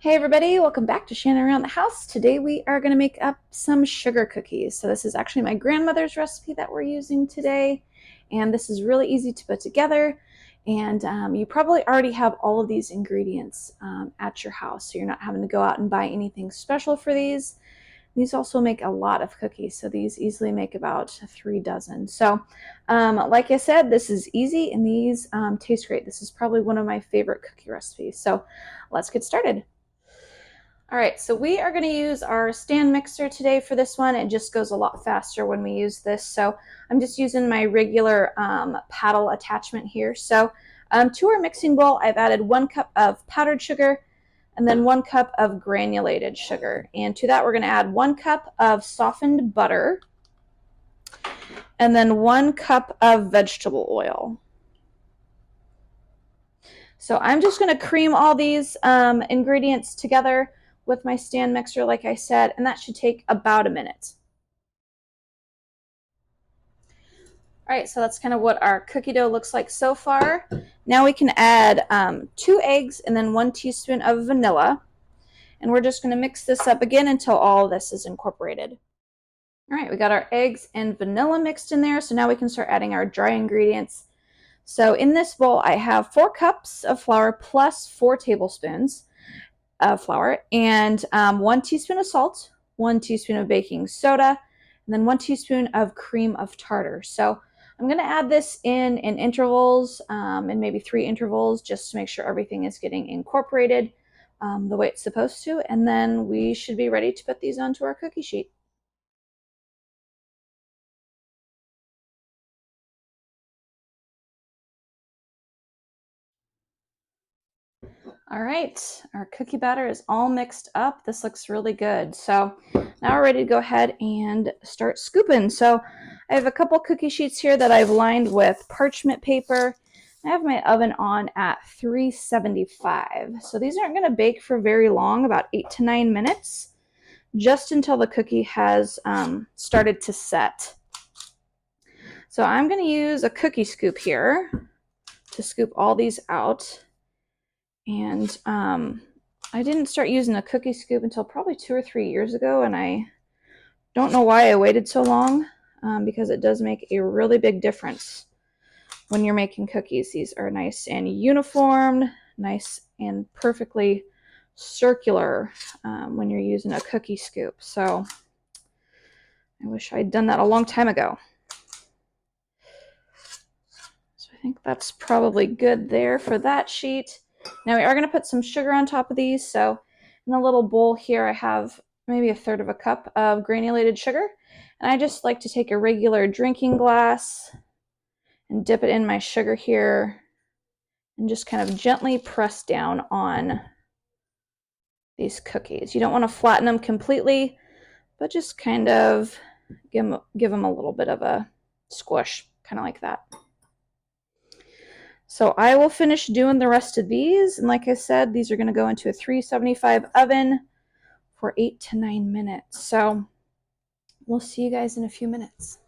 Hey everybody, welcome back to Shannon Around the House. Today we are going to make up some sugar cookies. So this is actually my grandmother's recipe that we're using today, and this is really easy to put together. And you probably already have all of these ingredients at your house, so you're not having to go out and buy anything special for these. These also make a lot of cookies, so these easily make about 3 dozen. So like I said, this is easy and these taste great. This is probably one of my favorite cookie recipes. So let's get started. All right, so we are going to use our stand mixer today for this one. It just goes a lot faster when we use this. So I'm just using my regular paddle attachment here. So to our mixing bowl, I've added 1 cup of powdered sugar and then 1 cup of granulated sugar. And to that, we're going to add 1 cup of softened butter and then 1 cup of vegetable oil. So I'm just going to cream all these ingredients together with my stand mixer, like I said, and that should take about a minute. All right, so that's kind of what our cookie dough looks like so far. Now we can add 2 eggs and then 1 teaspoon of vanilla. And we're just going to mix this up again until all of this is incorporated. All right, we got our eggs and vanilla mixed in there, so now we can start adding our dry ingredients. So in this bowl, I have 4 cups of flour plus 4 tablespoons of flour and 1 teaspoon of salt, 1 teaspoon of baking soda, and then 1 teaspoon of cream of tartar. So I'm going to add this in intervals, in maybe 3 intervals, just to make sure everything is getting incorporated the way it's supposed to, and then we should be ready to put these onto our cookie sheet. All right, our cookie batter is all mixed up. This looks really good. So now we're ready to go ahead and start scooping. So I have a couple cookie sheets here that I've lined with parchment paper. I have my oven on at 375. So these aren't going to bake for very long, about 8 to 9 minutes, just until the cookie has started to set. So I'm going to use a cookie scoop here to scoop all these out. And I didn't start using a cookie scoop until probably 2 or 3 years ago, and I don't know why I waited so long, because it does make a really big difference when you're making cookies. These are nice and uniform, nice and perfectly circular when you're using a cookie scoop. So I wish I'd done that a long time ago. So I think that's probably good there for that sheet. Now we are going to put some sugar on top of these. So in a little bowl here, I have maybe 1/3 of a cup of granulated sugar. And I just like to take a regular drinking glass and dip it in my sugar here and just kind of gently press down on these cookies. You don't want to flatten them completely, but just kind of give them a little bit of a squish, kind of like that. So I will finish doing the rest of these. And like I said, these are going to go into a 375 oven for 8 to 9 minutes. So we'll see you guys in a few minutes.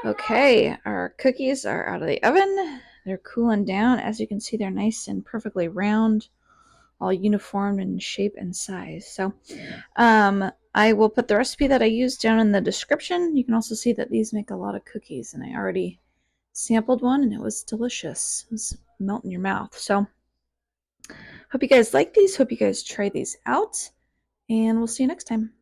Okay, our cookies are out of the oven. They're cooling down. As you can see, they're nice and perfectly round, all uniform in shape and size. So I will put the recipe that I used down in the description. You can also see that these make a lot of cookies, and I already sampled one and it was delicious. It was melt in your mouth. So hope you guys like these. Hope you guys try these out, and we'll see you next time.